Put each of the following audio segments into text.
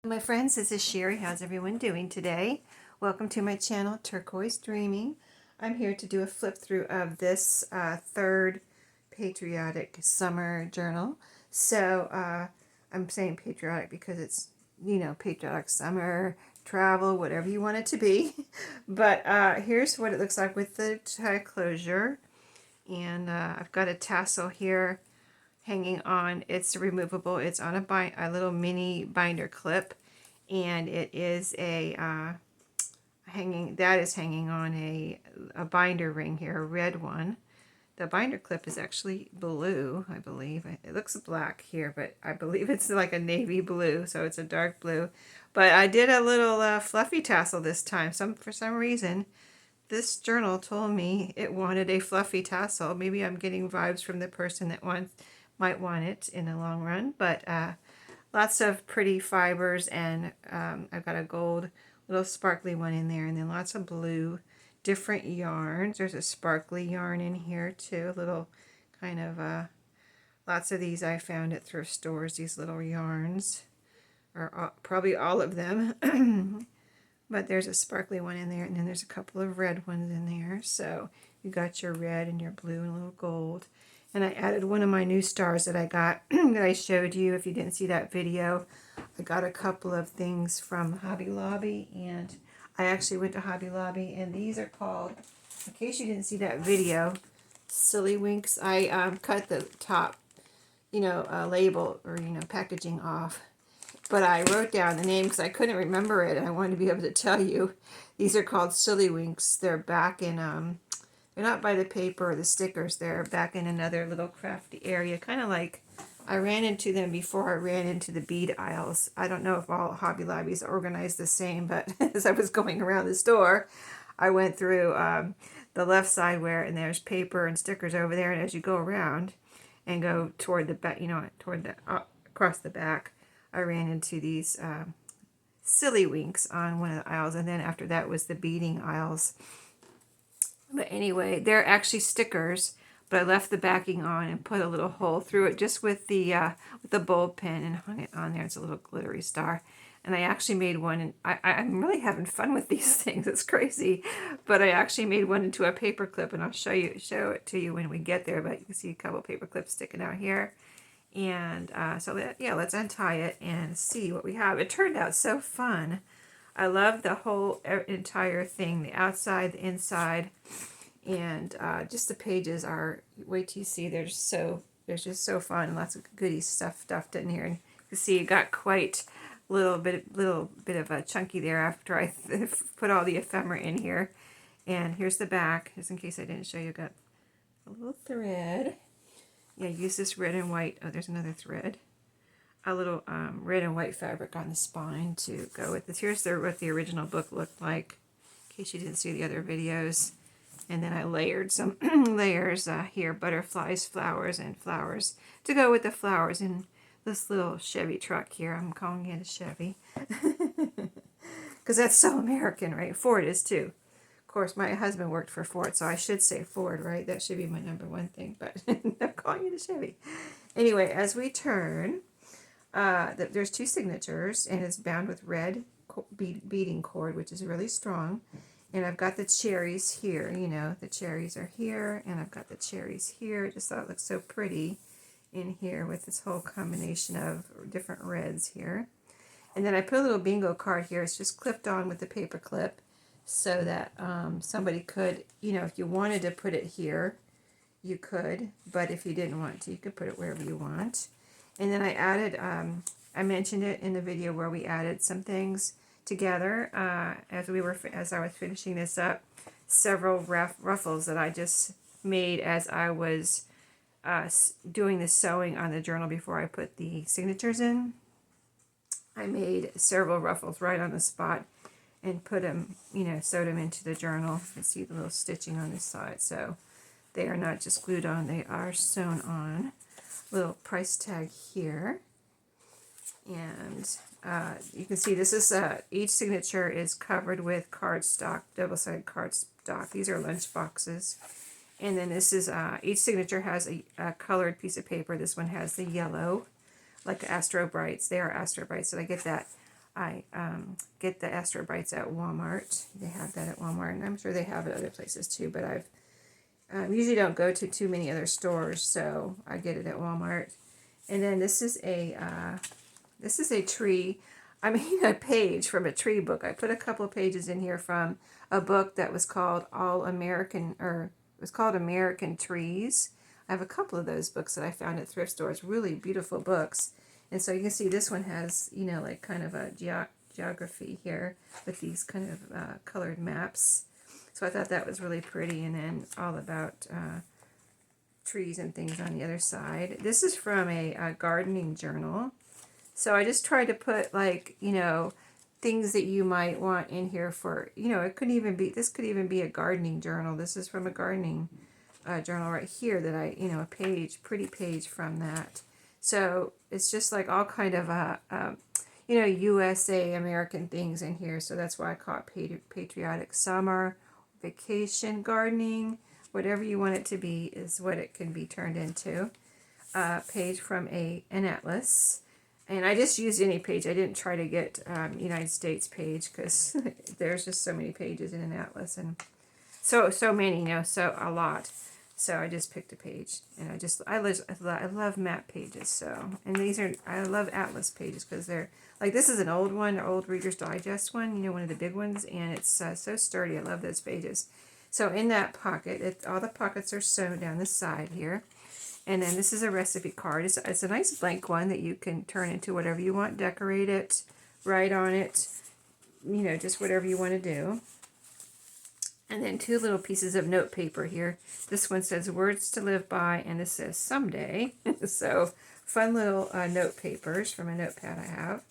My friends, this is Sheree. How's everyone doing today? Welcome to my channel, Turquoise Dreaming. I'm here to do a flip through of this third Patriotic summer journal. So I'm saying patriotic because it's, patriotic summer, travel, whatever you want it to be. But here's what it looks like with the tie closure. And I've got a tassel here hanging on. It's removable. It's on a little mini binder clip, and it is a hanging on a binder ring here, a red one. The binder clip is actually blue, I believe. It looks black here, but I believe it's like a navy blue, so it's a dark blue. But I did a little fluffy tassel this time. For some reason, this journal told me it wanted a fluffy tassel. Maybe I'm getting vibes from the person that might want it in the long run. But lots of pretty fibers, and I've got a gold little sparkly one in there, and then lots of blue different yarns. There's a sparkly yarn in here too, a little kind of lots of these I found at thrift stores, these little yarns, or probably all of them. But there's a sparkly one in there, and then there's a couple of red ones in there. So you got your red and your blue and a little gold. And I added one of my new stars that I got that I showed you. If you didn't see that video, I got a couple of things from Hobby Lobby, and I actually went to Hobby Lobby, and these are called, in case you didn't see that video, Silly Winks. I cut the top, label or, packaging off. But I wrote down the name because I couldn't remember it, and I wanted to be able to tell you. These are called Silly Winks. They're back in, they're not by the paper or the stickers. They're back in another little crafty area, kind of like I ran into them before I ran into the bead aisles. I don't know if all Hobby Lobbies are organized the same, but as I was going around the store, I went through the left side and there's paper and stickers over there, and as you go around and go toward the back, toward the across the back, I ran into these Silly Winks on one of the aisles, and then after that was the beading aisles. But anyway, they're actually stickers, but I left the backing on and put a little hole through it just with the bulb pen and hung it on there. It's a little glittery star. And I actually made one, and I'm really having fun with these things. It's crazy. But I actually made one into a paper clip, and I'll show it to you when we get there. But you can see a couple paper clips sticking out here. And let's untie it and see what we have. It turned out so fun. I love the whole entire thing, the outside, the inside, and just the pages are, wait till you see, they're just so fun, and lots of goody stuff stuffed in here. And you see it got quite little bit of a chunky there after I put all the ephemera in here. And here's the back, just in case I didn't show you. Got a little thread. Yeah, use this red and white. Oh, there's another thread. A little red and white fabric on the spine to go with this. Here's what the original book looked like, in case you didn't see the other videos. And then I layered some layers here, butterflies, flowers, and flowers to go with the flowers in this little Chevy truck here. I'm calling it a Chevy because that's so American, right? Ford is too. Of course, my husband worked for Ford, so I should say Ford, right? That should be my number one thing, but I'm calling it a Chevy. Anyway, as we turn, there's two signatures, and it's bound with red beading cord, which is really strong. And I've got the cherries here, the cherries are here, and I've got the cherries here. I just thought it looked so pretty in here with this whole combination of different reds here. And then I put a little bingo card here. It's just clipped on with the paper clip, so that somebody could, if you wanted to put it here, you could, but if you didn't want to, you could put it wherever you want. And then I added, I mentioned it in the video where we added some things together as I was finishing this up, several ruffles that I just made as I was doing the sewing on the journal before I put the signatures in. I made several ruffles right on the spot and put them, sewed them into the journal. You can see the little stitching on this side. So they are not just glued on, they are sewn on. Little price tag here. And you can see this is, each signature is covered with cardstock, double-sided cardstock. These are lunch boxes. And then this is, each signature has a colored piece of paper. This one has the yellow, like Astro Brights. They are Astro Brights. So I get that I get the Astrobites at Walmart. They have that at Walmart, and I'm sure they have it other places too, but I've usually don't go to too many other stores, so I get it at Walmart. And then this is a tree. I mean, a page from a tree book. I put a couple of pages in here from a book that was called All American, or it was called American Trees. I have a couple of those books that I found at thrift stores, really beautiful books. And so you can see this one has, you know, like kind of a geography here with these kind of colored maps. So I thought that was really pretty. And then all about trees and things on the other side. This is from a gardening journal. So I just tried to put, like, you know, things that you might want in here for, you know, it could even be, this could even be a gardening journal. This is from a gardening journal right here that I, you know, a page, pretty page from that. So it's just like all kind of, you know, USA, American things in here. So that's why I call it patriotic. Summer, vacation, gardening, whatever you want it to be is what it can be turned into. Page from an atlas. And I just used any page. I didn't try to get United States page because there's just so many pages in an atlas, and so many, you know, so a lot. So I just picked a page, and I love map pages. So, and I love atlas pages because they're like, this is an old one, an old Reader's Digest one, you know, one of the big ones, and it's so sturdy. I love those pages. So in that pocket, all the pockets are sewn down the side here. And then this is a recipe card. It's a nice blank one that you can turn into whatever you want, decorate it, write on it, you know, just whatever you want to do. And then two little pieces of note paper here. This one says words to live by, and this says someday. So fun little note papers from a notepad I have.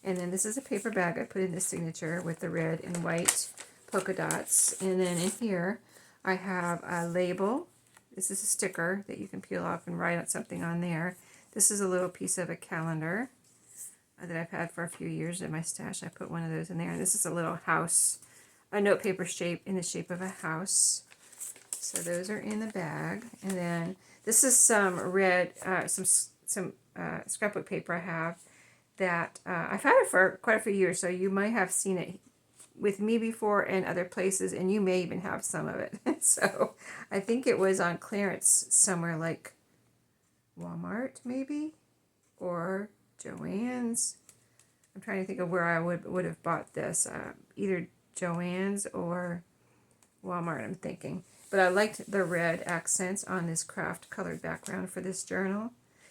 And then this is a paper bag I put in the signature with the red and white polka dots. And then in here I have a label. This is a sticker that you can peel off and write something on there. This is a little piece of a calendar that I've had for a few years in my stash. I put one of those in there. And this is a little house, a note paper shape in the shape of a house. So those are in the bag. And then this is some red, some scrapbook paper I have that I've had it for quite a few years. So you might have seen it with me before and other places, and you may even have some of it. So I think it was on clearance somewhere like Walmart maybe, or Joann's. I'm trying to think of where I would have bought this, either Joann's or Walmart, I'm thinking. But I liked the red accents on this craft colored background for this journal.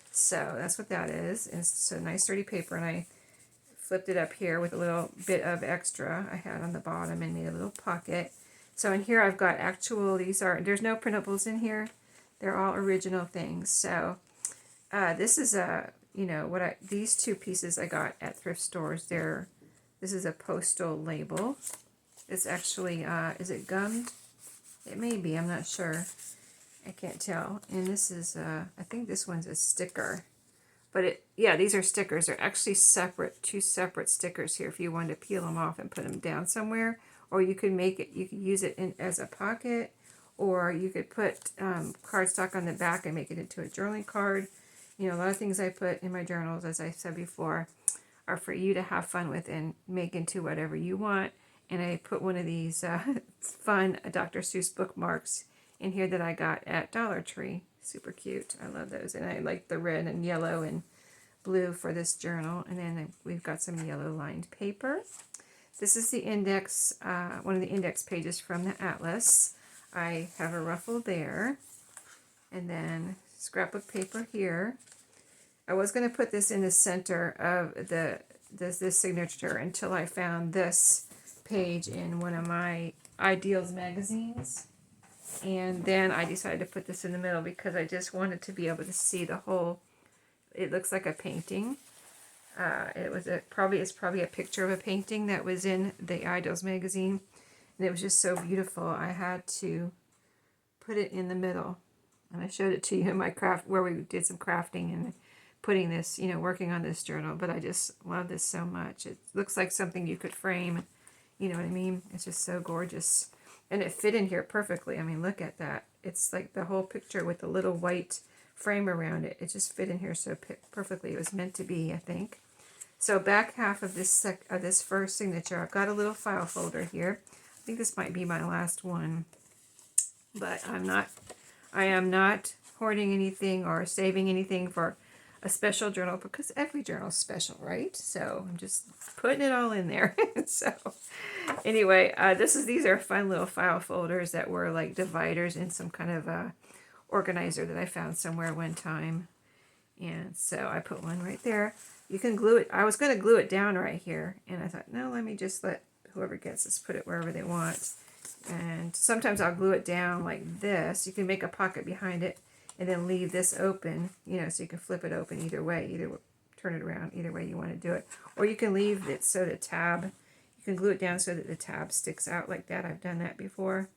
So that's what that is. It's a nice sturdy paper, and I flipped it up here with a little bit of extra I had on the bottom and made a little pocket. So in here I've got there's no printables in here. They're all original things. So this is these two pieces I got at thrift stores. This is a postal label. It's actually, is it gummed? It may be, I'm not sure. I can't tell. And this is, I think this one's a sticker. But these are stickers. They're actually two separate stickers here if you wanted to peel them off and put them down somewhere. Or you could use it as a pocket, or you could put cardstock on the back and make it into a journaling card. You know, a lot of things I put in my journals, as I said before, are for you to have fun with and make into whatever you want. And I put one of these fun Dr. Seuss bookmarks in here that I got at Dollar Tree. Super cute. I love those. And I like the red and yellow and blue for this journal. And then we've got some yellow lined paper. This is the index, one of the index pages from the atlas. I have a ruffle there. And then scrapbook paper here. I was going to put this in the center of this signature until I found this page in one of my Ideals magazines. And then I decided to put this in the middle because I just wanted to be able to see the whole. It looks like a painting. It's probably a picture of a painting that was in the Ideals magazine, and it was just so beautiful. I had to put it in the middle, and I showed it to you in my craft where we did some crafting and putting this, working on this journal. But I just love this so much. It looks like something you could frame. You know what I mean? It's just so gorgeous. And it fit in here perfectly. I mean, look at that. It's like the whole picture with the little white frame around it. It just fit in here so perfectly. It was meant to be, I think. So back half of this first signature, I've got a little file folder here. I think this might be my last one, but I am not hoarding anything or saving anything for a special journal, because every journal is special, right? So I'm just putting it all in there. So anyway, these are fun little file folders that were like dividers in some kind of organizer that I found somewhere one time. And so I put one right there. You can glue it. I was going to glue it down right here, and I thought, no, let me just let whoever gets this put it wherever they want. And sometimes I'll glue it down like this. You can make a pocket behind it and then leave this open, you know, so you can flip it open either way, turn it around, either way you want to do it. Or you can leave it so the tab, you can glue it down so that the tab sticks out like that. I've done that before.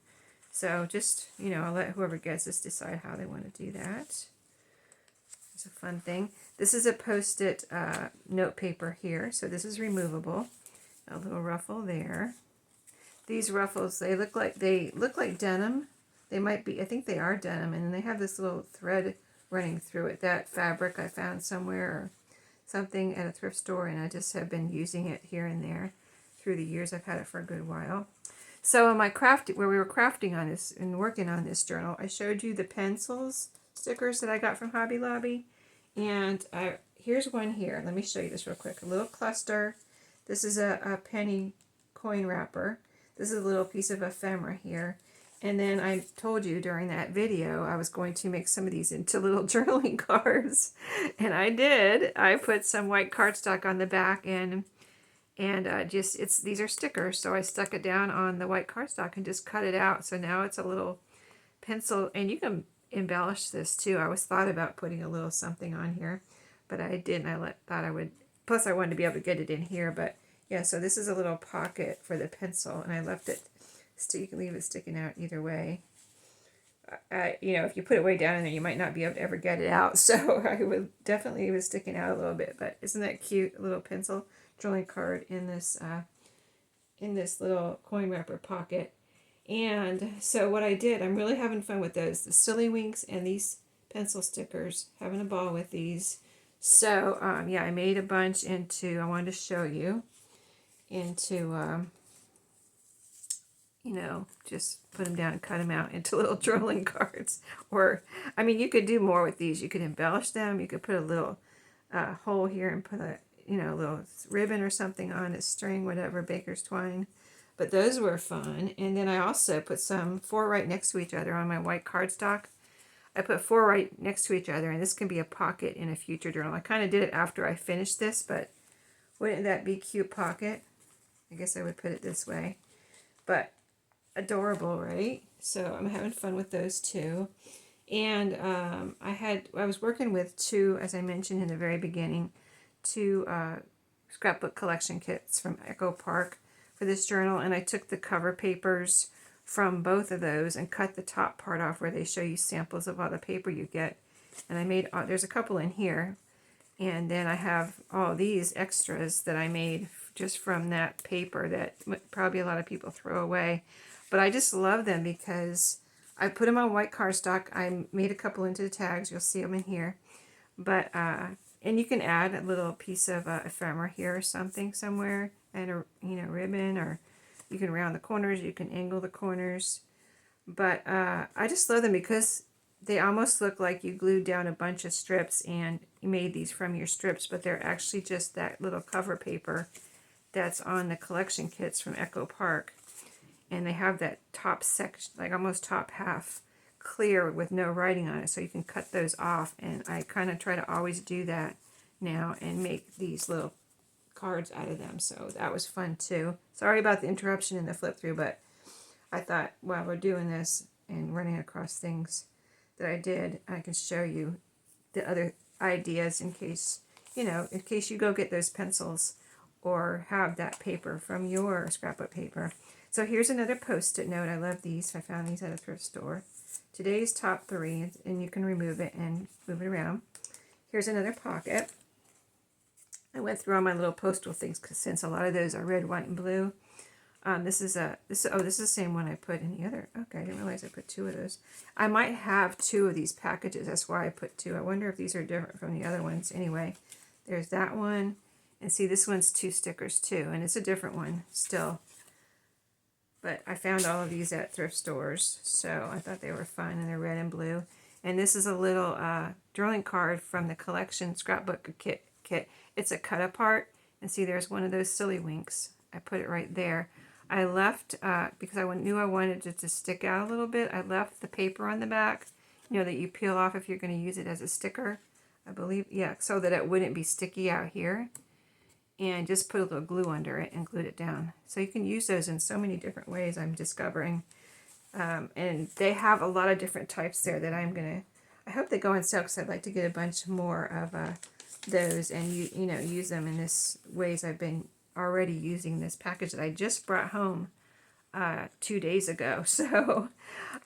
So just, you know, I'll let whoever gets this decide how they want to do that. It's a fun thing. This is a Post-it note paper here, so this is removable. A little ruffle there. These ruffles, they look like denim. They might be, I think they are denim, and they have this little thread running through it. That fabric I found somewhere or something at a thrift store, and I just have been using it here and there through the years. I've had it for a good while. So in my where we were crafting on this and working on this journal, I showed you the pencils stickers that I got from Hobby Lobby, and here's one here. Let me show you this real quick. A little cluster. This is a penny coin wrapper. This is a little piece of ephemera here. And then I told you during that video I was going to make some of these into little journaling cards. And I did. I put some white cardstock on the back and these are stickers. So I stuck it down on the white cardstock and just cut it out. So now it's a little pencil, and you can embellish this too. I was thought about putting a little something on here, but I didn't. Thought I would. Plus I wanted to be able to get it in here, but yeah, so this is a little pocket for the pencil, and I left it, you can leave it sticking out either way. You know, if you put it way down in there, you might not be able to ever get it out, so I would definitely leave it sticking out a little bit, but isn't that cute, a little pencil drawing card in this little coin wrapper pocket. And so what I did, I'm really having fun with those, the Silly Winks and these pencil stickers, having a ball with these. So, yeah, I made a bunch I wanted to show you, into, you know, just put them down and cut them out into little journaling cards. Or, I mean, you could do more with these. You could embellish them. You could put a little hole here and put a, you know, a little ribbon or something on it, string, whatever, baker's twine. But those were fun. And then I also put 4 right next to each other on my white cardstock. I put 4 right next to each other, and this can be a pocket in a future journal. I kind of did it after I finished this, but wouldn't that be cute pocket? I guess I would put it this way. But adorable, right? So I'm having fun with those too. And I was working with 2, as I mentioned in the very beginning, 2 scrapbook collection kits from Echo Park for this journal, and I took the cover papers from both of those and cut the top part off where they show you samples of all the paper you get. And I made, there's a couple in here, and then I have all these extras that I made just from that paper that probably a lot of people throw away. But I just love them because I put them on white cardstock. I made a couple into the tags. You'll see them in here. But, and you can add a little piece of ephemera here or something somewhere, and a, you know, ribbon, or you can round the corners, you can angle the corners. But I just love them because they almost look like you glued down a bunch of strips and you made these from your strips, but they're actually just that little cover paper that's on the collection kits from Echo Park. And they have that top section, like almost top half clear with no writing on it, so you can cut those off. And I kind of try to always do that now and make these little cards out of them. So that was fun too. Sorry about the interruption in the flip through, but I thought while we're doing this and running across things that I did, I can show you the other ideas in case, you know, in case you go get those pencils or have that paper from your scrapbook paper. So here's another Post-it note. I love these. I found these at a thrift store. Today's top 3, and you can remove it and move it around. Here's another pocket. I went through all my little postal things since a lot of those are red, white, and blue. This is the same one I put in the other. Okay, I didn't realize I put 2 of those. I might have 2 of these packages. That's why I put 2. I wonder if these are different from the other ones. Anyway, there's that one. And see, this one's 2 stickers too, and it's a different one still. But I found all of these at thrift stores, so I thought they were fun, and they're red and blue. And this is a little drawing card from the collection scrapbook kit. It's a cut apart, and see, there's one of those silly winks. I put it right there. I left, because I knew I wanted it to stick out a little bit, I left the paper on the back, you know, that you peel off if you're going to use it as a sticker. I believe, yeah, so that it wouldn't be sticky out here. And just put a little glue under it and glued it down. So you can use those in so many different ways, I'm discovering. And they have a lot of different types there that I hope they go on sale, because I'd like to get a bunch more of those and you know, use them in this ways I've been already using this package that I just brought home 2 days ago. So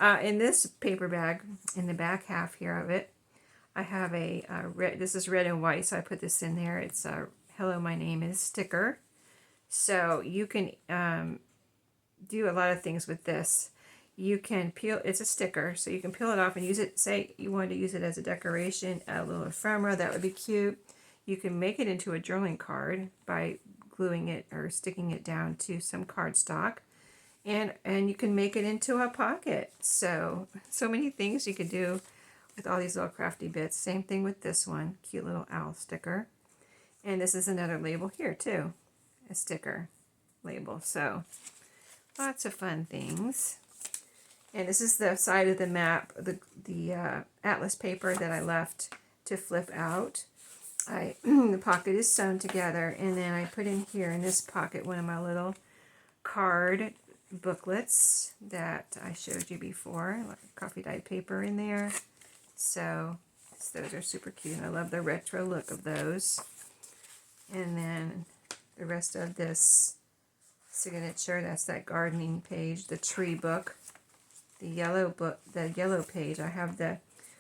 in this paper bag, in the back half here of it, I have a red, this is red and white, so I put this in there. It's a hello, my name is sticker. So you can do a lot of things with this. You can peel, it's a sticker, so you can peel it off and use it. Say you wanted to use it as a decoration, a little ephemera, that would be cute. You can make it into a journaling card by gluing it or sticking it down to some cardstock. And you can make it into a pocket. So many things you could do with all these little crafty bits. Same thing with this one, cute little owl sticker. And this is another label here too, a sticker label. So lots of fun things. And this is the side of the map, the atlas paper that I left to flip out. The pocket is sewn together, and then I put in here in this pocket one of my little card booklets that I showed you before, like coffee dyed paper in there. So those are super cute. I love the retro look of those. And then the rest of this signature, that's that gardening page, the tree book, the yellow book, the yellow page. I have the,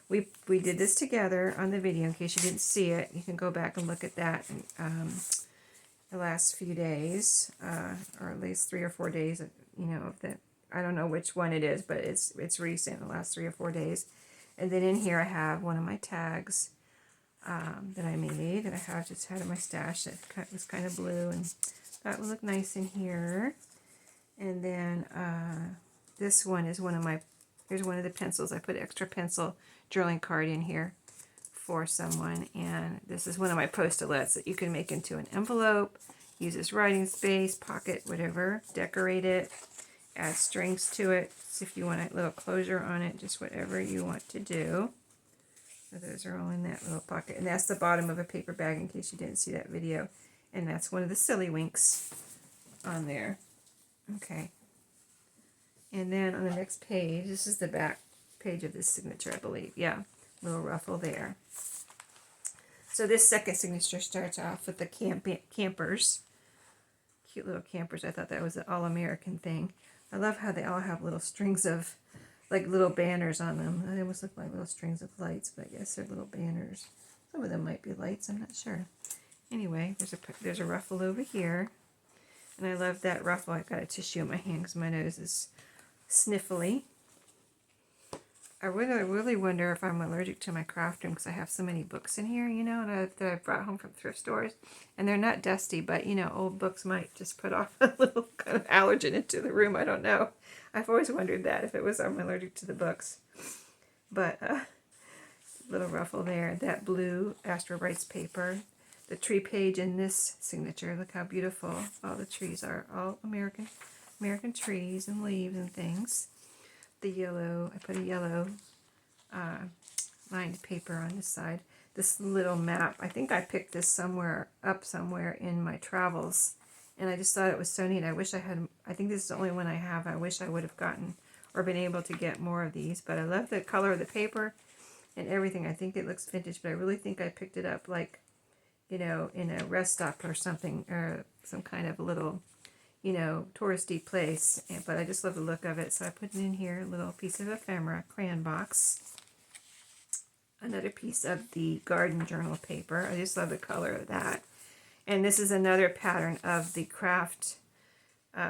we did this together on the video. In case you didn't see it, you can go back and look at that the last few days, or at least 3 or 4 days, you know, of the, I don't know which one it is, but it's recent, the last 3 or 4 days. And then in here I have one of my tags that I made, that I have just had in my stash that was kind of blue, and that would look nice in here. And then this one is one of my, here's one of the pencils. I put extra pencil drawing card in here for someone, and this is one of my post-it-lets that you can make into an envelope, use as writing space, pocket, whatever, decorate it, add strings to it, so if you want a little closure on it, just whatever you want to do. So those are all in that little pocket, and that's the bottom of a paper bag in case you didn't see that video, and that's one of the silly winks on there. Okay, and then on the next page, this is the back page of this signature, I believe. Yeah, little ruffle there. So this second signature starts off with the campers, cute little campers. I thought that was an all-American thing. I love how they all have little strings of, like little banners on them. They almost look like little strings of lights, but I guess they're little banners. Some of them might be lights, I'm not sure. Anyway, there's a ruffle over here. And I love that ruffle. I've got a tissue in my hand because my nose is sniffly. I really wonder if I'm allergic to my craft room because I have so many books in here, you know, that I brought home from thrift stores. And they're not dusty, but, you know, old books might just put off a little kind of allergen into the room. I don't know. I've always wondered that, if it was I'm allergic to the books. But little ruffle there. That blue Astro Brights paper. The tree page in this signature. Look how beautiful all the trees are. All American trees and leaves and things. The yellow, I put a yellow lined paper on this side. This little map, I think I picked this somewhere in my travels, and I just thought it was so neat. I wish I had, I think this is the only one I have. I wish I would have gotten or been able to get more of these, but I love the color of the paper and everything. I think it looks vintage, but I really think I picked it up like, you know, in a rest stop or something, or some kind of a little, you know, touristy place, but I just love the look of it. So I put it in here, a little piece of ephemera crayon box, another piece of the garden journal paper. I just love the color of that. And this is another pattern of the craft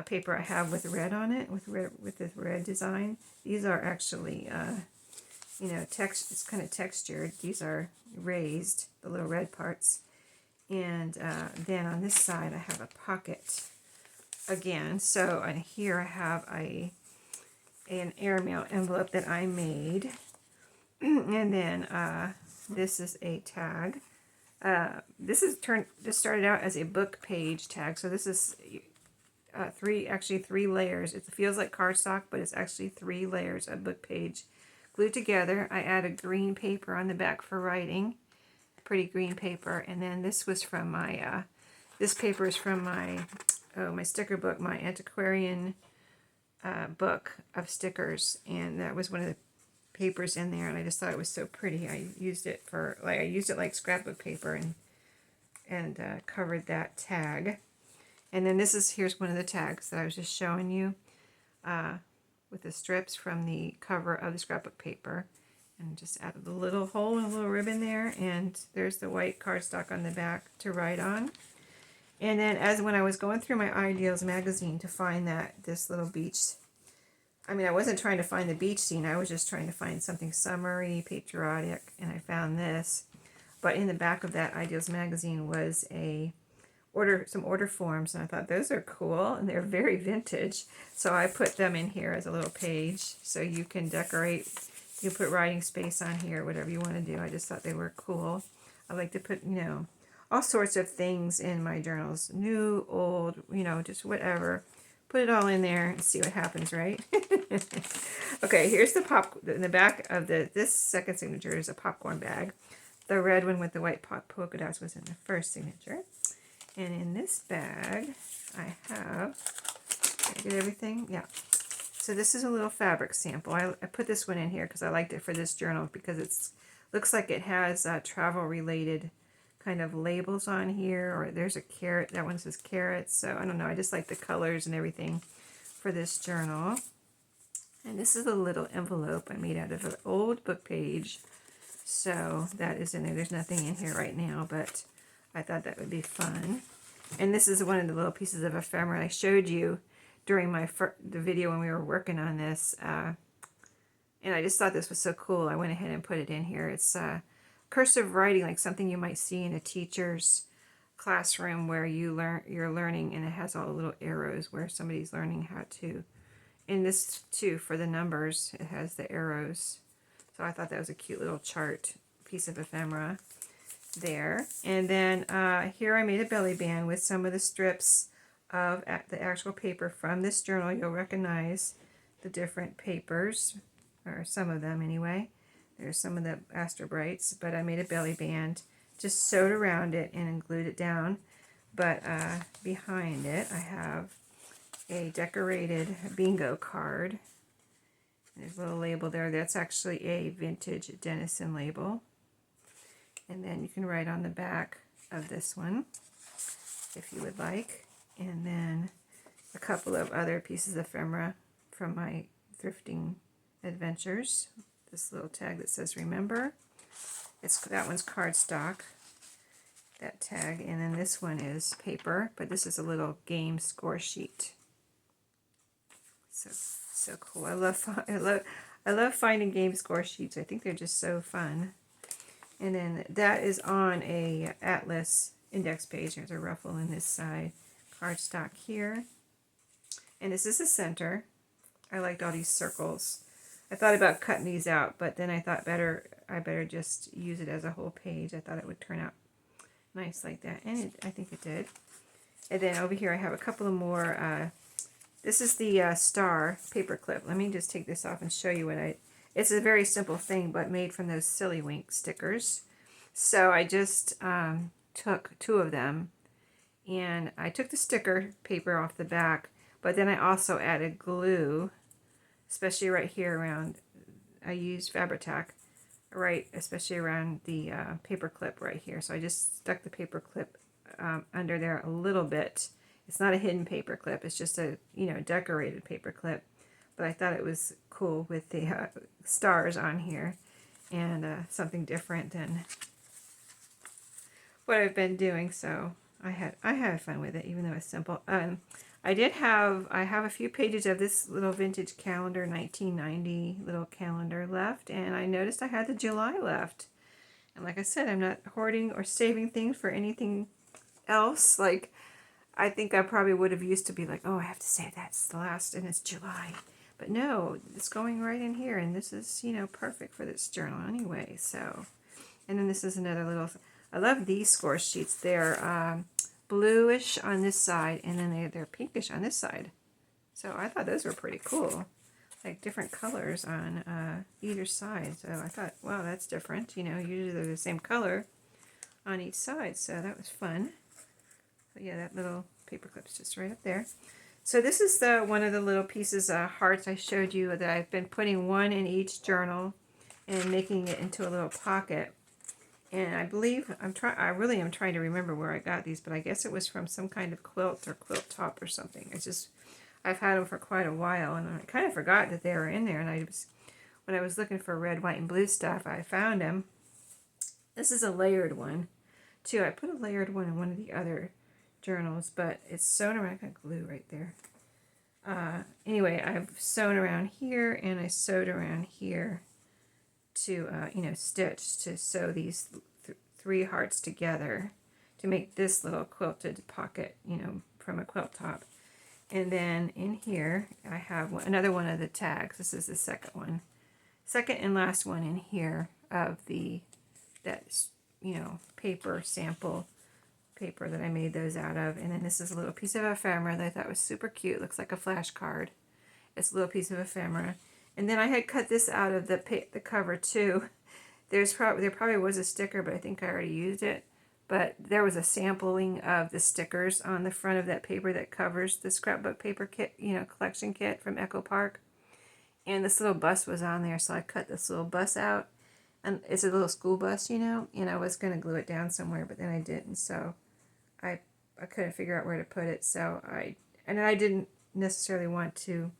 paper I have with red on it, with this red design. These are actually, you know, it's kind of textured. These are raised, the little red parts. And then on this side I have a pocket again. So on here I have an airmail envelope that I made. And then this is a tag. This started out as a book page tag. So this is three layers. It feels like cardstock, but it's actually 3 layers of book page glued together. I added green paper on the back for writing, pretty green paper. And then this was from my, this paper is from my sticker book, my antiquarian book of stickers, and that was one of the papers in there, and I just thought it was so pretty. I used it like scrapbook paper and covered that tag. And then here's one of the tags that I was just showing you with the strips from the cover of the scrapbook paper, and just added a little hole and a little ribbon there, and there's the white cardstock on the back to write on. And then when I was going through my Ideals magazine to find this little beach, I mean, I wasn't trying to find the beach scene, I was just trying to find something summery, patriotic, and I found this. But in the back of that Ideals magazine was some order forms, and I thought those are cool, and they're very vintage. So I put them in here as a little page, so you can decorate, you put writing space on here, whatever you want to do. I just thought they were cool. I like to put, all sorts of things in my journals, new, old, just whatever. Put it all in there and see what happens, right? Okay, here's in the back of this second signature is a popcorn bag. The red one with the white polka dots was in the first signature. And in this bag, I have, did I get everything? Yeah. So this is a little fabric sample. I put this one in here because I liked it for this journal because looks like it has travel related kind of labels on here, or there's a carrot, that one says carrots, so I don't know, I just like the colors and everything for this journal. And this is a little envelope I made out of an old book page, so that is in there. There's nothing in here right now, but I thought that would be fun. And this is one of the little pieces of ephemera I showed you during the video when we were working on this, and I just thought this was so cool, I went ahead and put it in here. It's cursive writing, like something you might see in a teacher's classroom where you're learning, and it has all the little arrows where somebody's learning how to. In this too, for the numbers, it has the arrows. So I thought that was a cute little chart piece of ephemera there. And then here I made a belly band with some of the strips of the actual paper from this journal. You'll recognize the different papers, or some of them anyway. There's some of the Astrobrites, but I made a belly band, just sewed around it and glued it down. But behind it, I have a decorated bingo card. There's a little label there. That's actually a vintage Denison label. And then you can write on the back of this one, if you would like. And then a couple of other pieces of ephemera from my thrifting adventures. This little tag that says remember. That one's cardstock, that tag, and then this one is paper, but this is a little game score sheet. So cool. I love finding game score sheets. I think they're just so fun. And then that is on a Atlas index page. There's a ruffle in this side, cardstock here, and this is the center. I liked all these circles. I thought about cutting these out, but then I thought I better just use it as a whole page. I thought it would turn out nice like that, and I think it did. And then over here I have a couple of more. This is the star paper clip. Let me just take this off and show you it's a very simple thing, but made from those Silly Wink stickers. So I just took 2 of them, and I took the sticker paper off the back, but then I also added glue, especially right here around, I used Fabri-Tac, right, especially around the paper clip right here. So I just stuck the paper clip under there a little bit. It's not a hidden paper clip, it's just a, decorated paper clip. But I thought it was cool with the stars on here, and something different than what I've been doing. So I had fun with it, even though it's simple. I have a few pages of this little vintage calendar, 1990 little calendar left, and I noticed I had the July left. And like I said, I'm not hoarding or saving things for anything else. Like, I think I probably would have used to be like, oh, I have to save that. It's the last, and it's July. But no, it's going right in here, and this is, you know, perfect for this journal anyway. So, and then this is another little, I love these score sheets. They're bluish on this side, and then they're pinkish on this side. So I thought those were pretty cool. Like different colors on either side. So I thought, wow, that's different. You know, usually they're the same color on each side. So that was fun. But yeah, that little paper clip's just right up there. So this is the one of the little pieces of hearts I showed you that I've been putting one in each journal and making it into a little pocket. And I believe I really am trying to remember where I got these, but I guess it was from some kind of quilt or quilt top or something. It's just, I've had them for quite a while, and I kind of forgot that they were in there. And when I was looking for red, white, and blue stuff, I found them. This is a layered one, too. I put a layered one in one of the other journals, but it's sewn around. I got glue right there. Anyway, I've sewn around here, and I sewed around here to, you know, stitch to sew these three hearts together to make this little quilted pocket, you know, from a quilt top. And then in here, I have another one of the tags. This is the second one. Second and last one in here of that, you know, paper sample paper that I made those out of. And then this is a little piece of ephemera that I thought was super cute. Looks like a flash card. It's a little piece of ephemera. And then I had cut this out of the cover too. There probably was a sticker, but I think I already used it. But there was a sampling of the stickers on the front of that paper that covers the scrapbook paper kit, you know, collection kit from Echo Park. And this little bus was on there, so I cut this little bus out. And it's a little school bus, you know, and I was going to glue it down somewhere, but then I didn't. So I couldn't figure out where to put it. So I didn't necessarily want to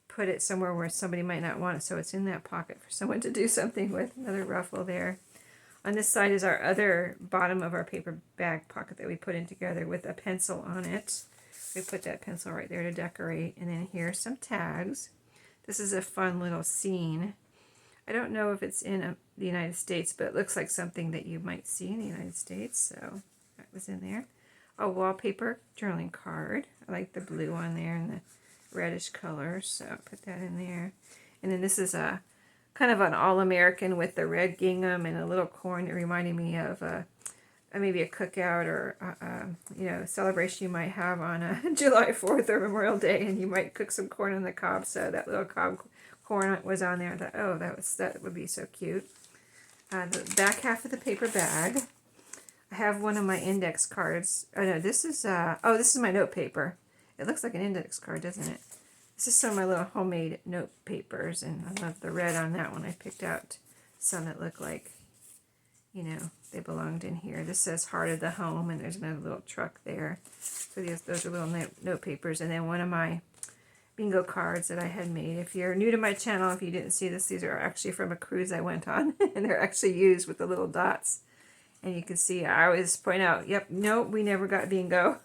put it somewhere where somebody might not want it. So it's in that pocket for someone to do something with. Another ruffle there. On this side is our other bottom of our paper bag pocket that we put in together with a pencil on it. We put that pencil right there to decorate. And then here's some tags. This is a fun little scene. I don't know if it's in the United States, but it looks like something that you might see in the United States. So that was in there. A wallpaper journaling card. I like the blue on there and the reddish color, so I'll put that in there. And then this is a kind of an all-American with the red gingham and a little corn. It reminded me of maybe a cookout or you know, celebration you might have on July 4th or Memorial Day, and you might cook some corn on the cob. So that little cob corn was on there. I thought, oh, that would be so cute. The back half of the paper bag, I have one of my index cards. Oh no, this is my note paper. It looks like an index card, doesn't it? This is some of my little homemade note papers, and I love the red on that one. I picked out some that look like, you know, they belonged in here. This says Heart of the Home, and there's another little truck there. So those are little note papers. And then one of my bingo cards that I had made. If you're new to my channel, if you didn't see this, these are actually from a cruise I went on, and they're actually used with the little dots. And you can see, I always point out, yep, nope, we never got bingo.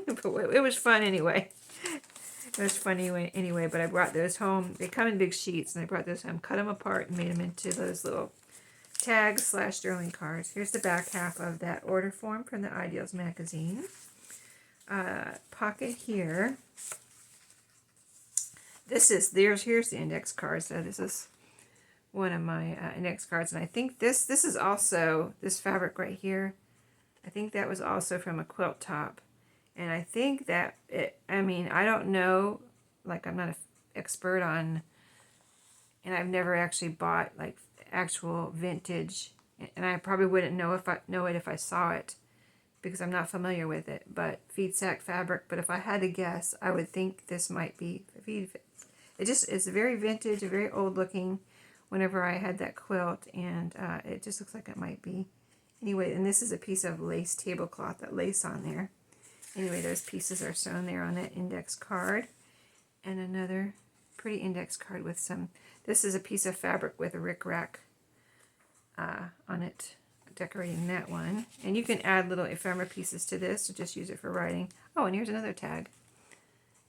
But it was fun anyway. It was funny anyway, but I brought those home. They come in big sheets, and I brought those home, cut them apart, and made them into those little tags / journaling cards. Here's the back half of that order form from the Ideals magazine. Pocket here. Here's the index card. So this is one of my index cards, and I think this is also, this fabric right here, I think that was also from a quilt top. And I think that I don't know, like I'm not an expert on, and I've never actually bought like actual vintage, and I probably wouldn't know it if I saw it, because I'm not familiar with it, but feed sack fabric. But if I had to guess, I would think this might be it's very vintage, very old looking whenever I had that quilt, and it just looks like it might be. Anyway, and this is a piece of lace tablecloth, that lace on there. Anyway, those pieces are sewn there on that index card. And another pretty index card with some, this is a piece of fabric with a rickrack on it, decorating that one. And you can add little ephemera pieces to this, or just use it for writing. Oh, and here's another tag.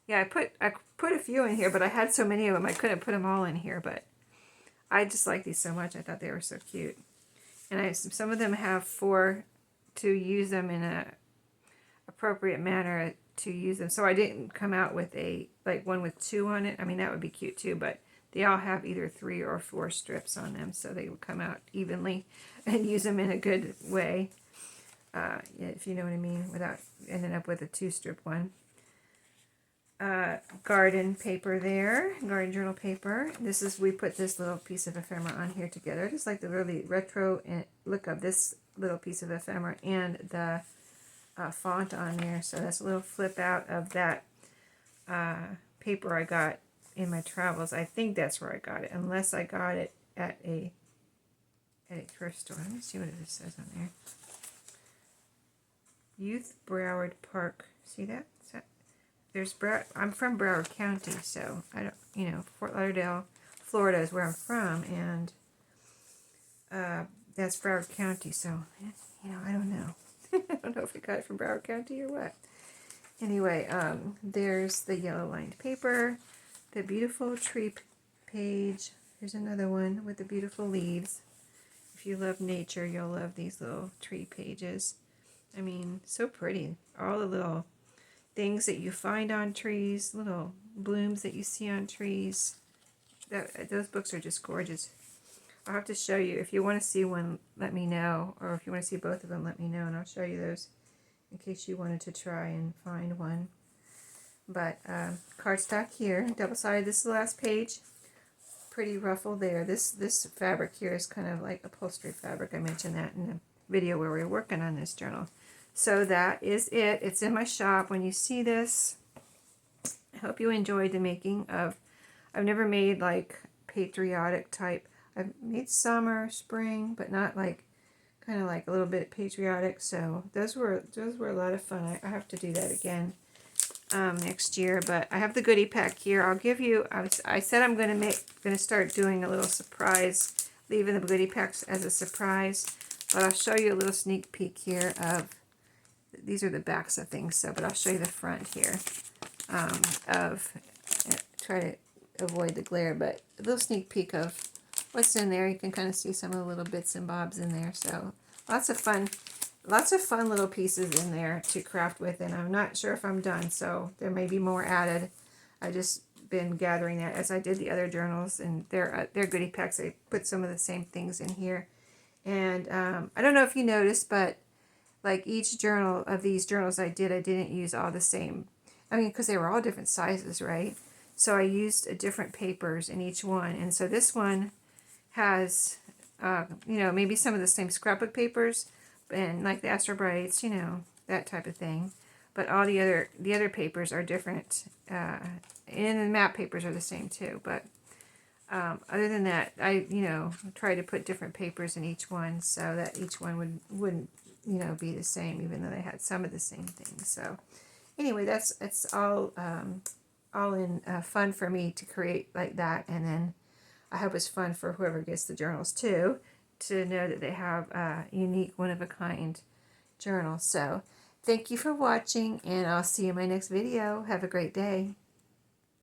Yeah, I put a few in here, but I had so many of them, I couldn't put them all in here, but I just like these so much. I thought they were so cute. And some of them have 4 to use them in a appropriate manner to use them. So I didn't come out with a like one with 2 on it. I mean, that would be cute too, but they all have either 3 or 4 strips on them, so they will come out evenly and use them in a good way, if you know what I mean, without ending up with a 2-strip one. Garden paper there, garden journal paper. This is, we put this little piece of ephemera on here together. I just like the really retro look of this little piece of ephemera and the font on there. So that's a little flip out of that paper I got in my travels. I think that's where I got it, unless I got it at a thrift store. Let me see what it says on there. Youth Broward Park. See that? There's I'm from Broward County, so I don't, you know, Fort Lauderdale, Florida is where I'm from, and that's Broward County. So, you know, I don't know. I don't know if we got it from Broward County or what. Anyway, there's the yellow lined paper, the beautiful tree page. Here's another one with the beautiful leaves. If you love nature, you'll love these little tree pages. I mean, so pretty. All the little things that you find on trees, little blooms that you see on trees. Those books are just gorgeous. I'll have to show you. If you want to see one, let me know. Or if you want to see both of them, let me know, and I'll show you those in case you wanted to try and find one. But cardstock here, double-sided. This is the last page. Pretty ruffle there. This fabric here is kind of like upholstery fabric. I mentioned that in the video where we were working on this journal. So that is it. It's in my shop. When you see this, I hope you enjoyed the making of, I've never made like patriotic type. I've made summer, spring, but not like, kind of like a little bit patriotic. So those were a lot of fun. I have to do that again next year. But I have the goodie pack here. I'll give you, I said I'm going to start doing a little surprise, leaving the goodie packs as a surprise. But I'll show you a little sneak peek here of, these are the backs of things, so, but I'll show you the front here try to avoid the glare, but a little sneak peek of what's in there. You can kind of see some of the little bits and bobs in there, so lots of fun little pieces in there to craft with, and I'm not sure if I'm done, so there may be more added. I just been gathering that as I did the other journals, and their goodie packs. I put some of the same things in here, and I don't know if you noticed, but like each journal of these journals I didn't use all the same. I mean, because they were all different sizes, right? So I used different papers in each one. And so this one has, you know, maybe some of the same scrapbook papers and like the Astro Brights, you know, that type of thing. But all the other papers are different. And the map papers are the same too. But other than that, I, you know, try to put different papers in each one so that each one wouldn't, you know, be the same, even though they had some of the same things. So anyway, it's all in fun for me to create like that, and then I hope it's fun for whoever gets the journals too, to know that they have a unique, one-of-a-kind journal. So thank you for watching, and I'll see you in my next video. Have a great day.